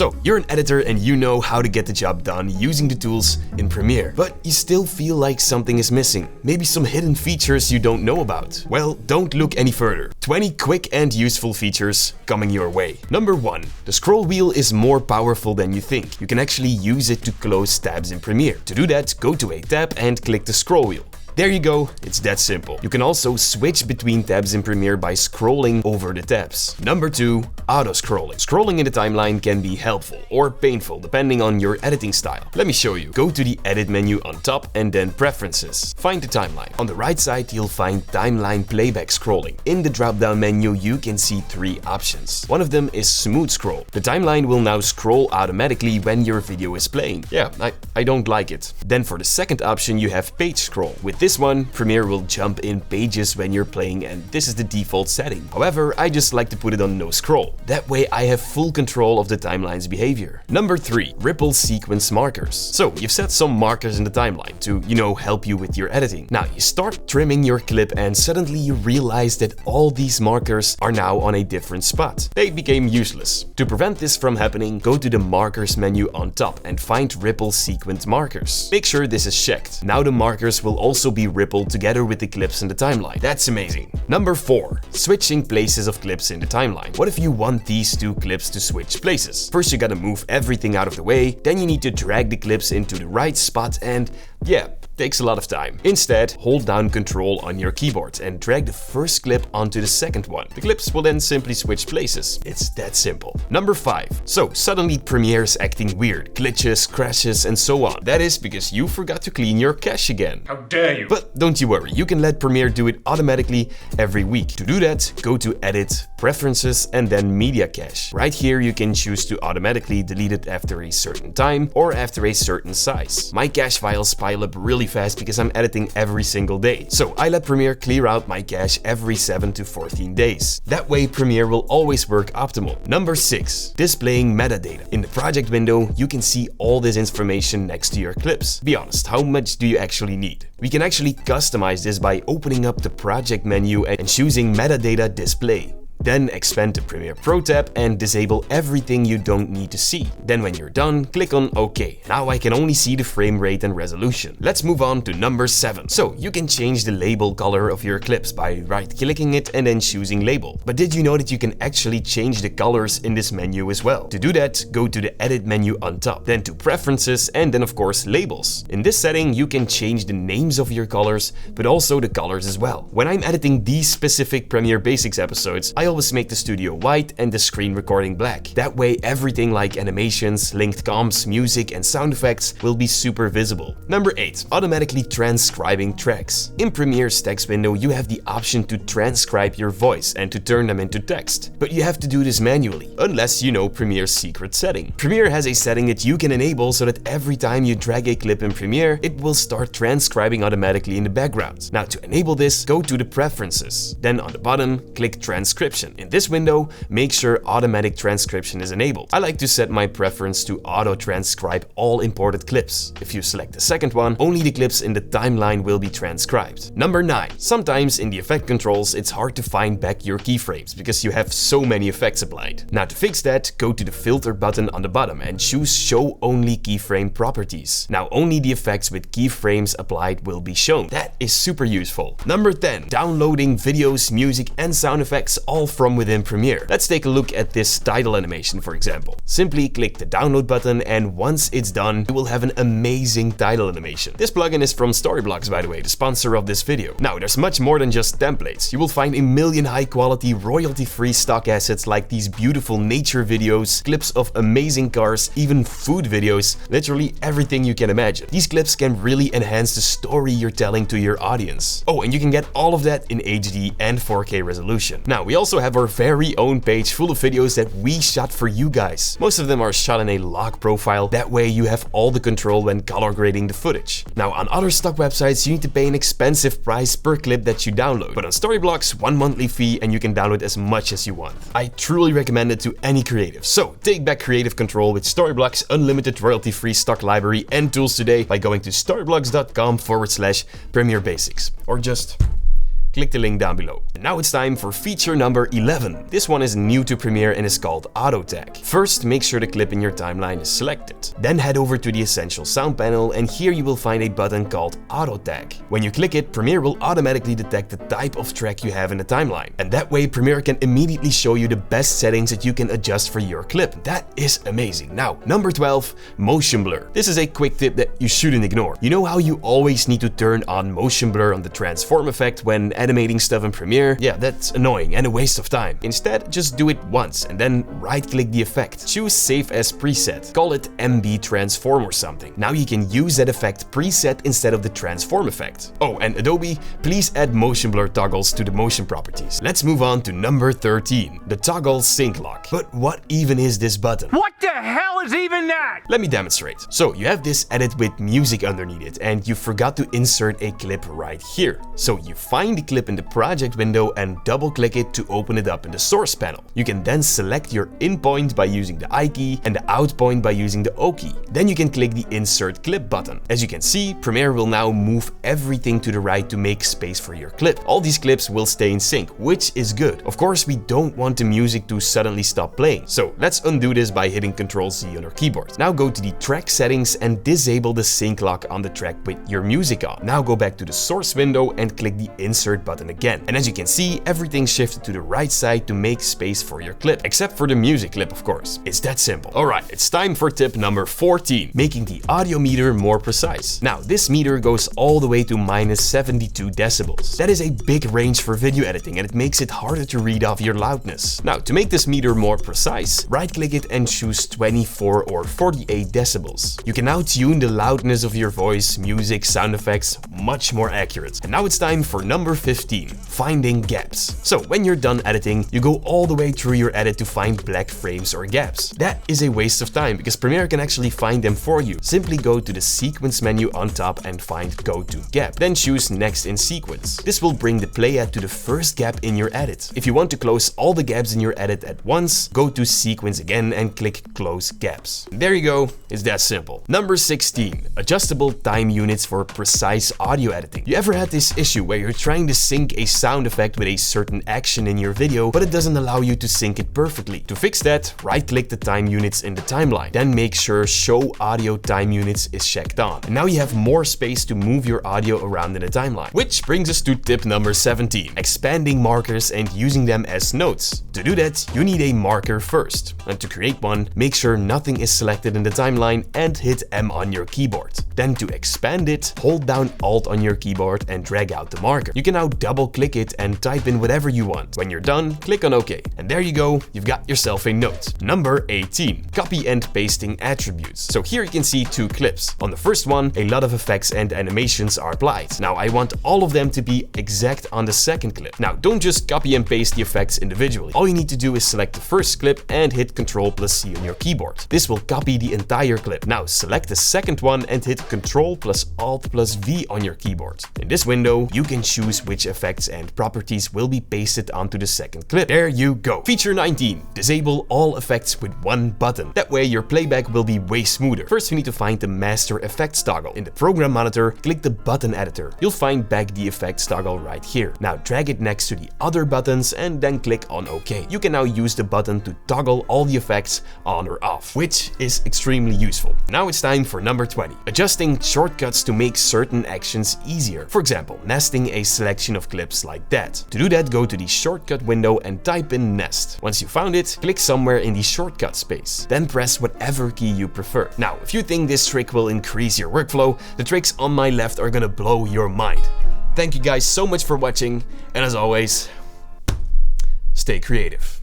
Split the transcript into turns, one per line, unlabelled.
So you're an editor and you know how to get the job done using the tools in Premiere, but you still feel like something is missing. Maybe some hidden features you don't know about. Well, don't look any further. 20 quick and useful features coming your way. Number 1. The scroll wheel is more powerful than you think. You can actually use it to close tabs in Premiere. To do that, go to a tab and click the scroll wheel. There you go, it's that simple. You can also switch between tabs in Premiere by scrolling over the tabs. Number 2. Auto-scrolling. Scrolling in the timeline can be helpful or painful depending on your editing style. Let me show you. Go to the Edit menu on top and then Preferences. Find the timeline. On the right side you'll find Timeline Playback Scrolling. In the drop-down menu you can see 3 options. One of them is Smooth Scroll. The timeline will now scroll automatically when your video is playing. Yeah, I don't like it. Then for the second option you have Page Scroll. With this one, Premiere will jump in pages when you're playing and this is the default setting. However, I just like to put it on no scroll. That way I have full control of the timeline's behavior. Number 3. Ripple Sequence Markers. So you've set some markers in the timeline to, help you with your editing. Now you start trimming your clip and suddenly you realize that all these markers are now on a different spot. They became useless. To prevent this from happening, go to the Markers menu on top and find Ripple Sequence Markers. Make sure this is checked. Now the markers will also be rippled together with the clips in the timeline. That's amazing. Number 4. Switching places of clips in the timeline. What if you want these 2 clips to switch places? First you gotta move everything out of the way, then you need to drag the clips into the right spot and yeah, takes a lot of time. Instead, hold down Control on your keyboard and drag the first clip onto the second one. The clips will then simply switch places. It's that simple. Number 5. So suddenly Premiere is acting weird, glitches, crashes and so on. That is because you forgot to clean your cache again.
How dare you!
But don't you worry, you can let Premiere do it automatically every week. To do that, go to Edit, Preferences and then Media Cache. Right here you can choose to automatically delete it after a certain time or after a certain size. My cache files pile up really fast because I'm editing every single day. So I let Premiere clear out my cache every 7 to 14 days. That way Premiere will always work optimal. Number 6. Displaying metadata. In the project window, you can see all this information next to your clips. Be honest, how much do you actually need? We can actually customize this by opening up the project menu and choosing Metadata Display. Then expand the Premiere Pro tab and disable everything you don't need to see. Then when you're done, click on OK. Now I can only see the frame rate and resolution. Let's move on to number 7. So you can change the label color of your clips by right-clicking it and then choosing label. But did you know that you can actually change the colors in this menu as well? To do that, go to the Edit menu on top, then to Preferences and then of course Labels. In this setting, you can change the names of your colors, but also the colors as well. When I'm editing these specific Premiere Basics episodes, I always make the studio white and the screen recording black. That way everything like animations, linked comps, music and sound effects will be super visible. Number 8. Automatically transcribing tracks. In Premiere's text window you have the option to transcribe your voice and to turn them into text. But you have to do this manually, unless you know Premiere's secret setting. Premiere has a setting that you can enable so that every time you drag a clip in Premiere, it will start transcribing automatically in the background. Now to enable this, go to the Preferences. Then on the bottom, click Transcription. In this window, make sure automatic transcription is enabled. I like to set my preference to auto-transcribe all imported clips. If you select the second one, only the clips in the timeline will be transcribed. Number 9. Sometimes in the effect controls, it's hard to find back your keyframes because you have so many effects applied. Now to fix that, go to the Filter button on the bottom and choose Show Only Keyframe Properties. Now only the effects with keyframes applied will be shown. That is super useful. Number 10. Downloading videos, music and sound effects all from within Premiere. Let's take a look at this title animation, for example. Simply click the download button and once it's done, you will have an amazing title animation. This plugin is from Storyblocks, by the way, the sponsor of this video. Now, there's much more than just templates. You will find a million high-quality, royalty-free stock assets like these beautiful nature videos, clips of amazing cars, even food videos, literally everything you can imagine. These clips can really enhance the story you're telling to your audience. Oh, and you can get all of that in HD and 4K resolution. Now, we also have our very own page full of videos that we shot for you guys. Most of them are shot in a log profile, that way you have all the control when color grading the footage. Now on other stock websites you need to pay an expensive price per clip that you download, but on Storyblocks 1 monthly fee and you can download as much as you want. I truly recommend it to any creative, so take back creative control with Storyblocks unlimited royalty-free stock library and tools today by going to storyblocks.com/Premiere Basics, or just Click the link down below. And now it's time for feature number 11. This one is new to Premiere and is called Auto Tag. First, make sure the clip in your timeline is selected. Then head over to the Essential Sound panel, and here you will find a button called Auto Tag. When you click it, Premiere will automatically detect the type of track you have in the timeline. And that way, Premiere can immediately show you the best settings that you can adjust for your clip. That is amazing. Now, number 12, motion blur. This is a quick tip that you shouldn't ignore. You know how you always need to turn on motion blur on the transform effect when animating stuff in Premiere? Yeah, that's annoying and a waste of time. Instead, just do it once and then right-click the effect. Choose Save as Preset. Call it MB Transform or something. Now you can use that effect preset instead of the transform effect. Oh, and Adobe, please add motion blur toggles to the motion properties. Let's move on to number 13, the toggle sync lock. But what even is this button?
What the hell is even that?
Let me demonstrate. So you have this edit with music underneath it, and you forgot to insert a clip right here. So you find the clip in the project window and double click it to open it up in the source panel. You can then select your in point by using the I key and the out point by using the O key. Then you can click the insert clip button. As you can see, Premiere will now move everything to the right to make space for your clip. All these clips will stay in sync, which is good. Of course, we don't want the music to suddenly stop playing. So let's undo this by hitting Ctrl Z on our keyboard. Now go to the track settings and disable the sync lock on the track with your music on. Now go back to the source window and click the insert button again. And as you can see, everything shifted to the right side to make space for your clip, except for the music clip, of course. It's that simple. Alright, it's time for tip number 14, making the audio meter more precise. Now, this meter goes all the way to -72 decibels. That is a big range for video editing, and it makes it harder to read off your loudness. Now, to make this meter more precise, right-click it and choose 24 or 48 decibels. You can now tune the loudness of your voice, music, sound effects much more accurate. And now it's time for number 15, finding gaps. So when you're done editing, you go all the way through your edit to find black frames or gaps. That is a waste of time because Premiere can actually find them for you. Simply go to the sequence menu on top and find Go to Gap. Then choose Next in Sequence. This will bring the playhead to the first gap in your edit. If you want to close all the gaps in your edit at once, go to Sequence again and click Close Gaps. There you go, it's that simple. Number 16, adjustable time units for precise audio editing. You ever had this issue where you're trying to sync a sound effect with a certain action in your video, but it doesn't allow you to sync it perfectly? To fix that, right-click the time units in the timeline. Then make sure Show Audio Time Units is checked on. And now you have more space to move your audio around in the timeline. Which brings us to tip number 17, expanding markers and using them as notes. To do that, you need a marker first. And to create one, make sure nothing is selected in the timeline and hit M on your keyboard. Then to expand it, hold down Alt on your keyboard and drag out the marker. You can now double click it and type in whatever you want. When you're done, click on OK. And there you go, you've got yourself a note. Number 18, copy and pasting attributes. So here you can see two clips. On the first one, a lot of effects and animations are applied. Now I want all of them to be exact on the second clip. Now don't just copy and paste the effects individually. All you need to do is select the first clip and hit Ctrl+C on your keyboard. This will copy the entire clip. Now select the second one and hit Ctrl+Alt+V on your keyboard. In this window, you can choose which effects and properties will be pasted onto the second clip. There you go. Feature 19, disable all effects with one button. That way your playback will be way smoother. First, we need to find the master effects toggle. In the program monitor, click the button editor. You'll find back the effects toggle right here. Now drag it next to the other buttons and then click on OK. You can now use the button to toggle all the effects on or off, which is extremely useful. Now it's time for number 20, adjusting shortcuts to make certain actions easier. For example, nesting a selection of clips like that. To do that, go to the shortcut window and type in nest. Once you found it, click somewhere in the shortcut space. Then press whatever key you prefer. Now, if you think this trick will increase your workflow, the tricks on my left are gonna blow your mind. Thank you guys so much for watching, and as always, stay creative.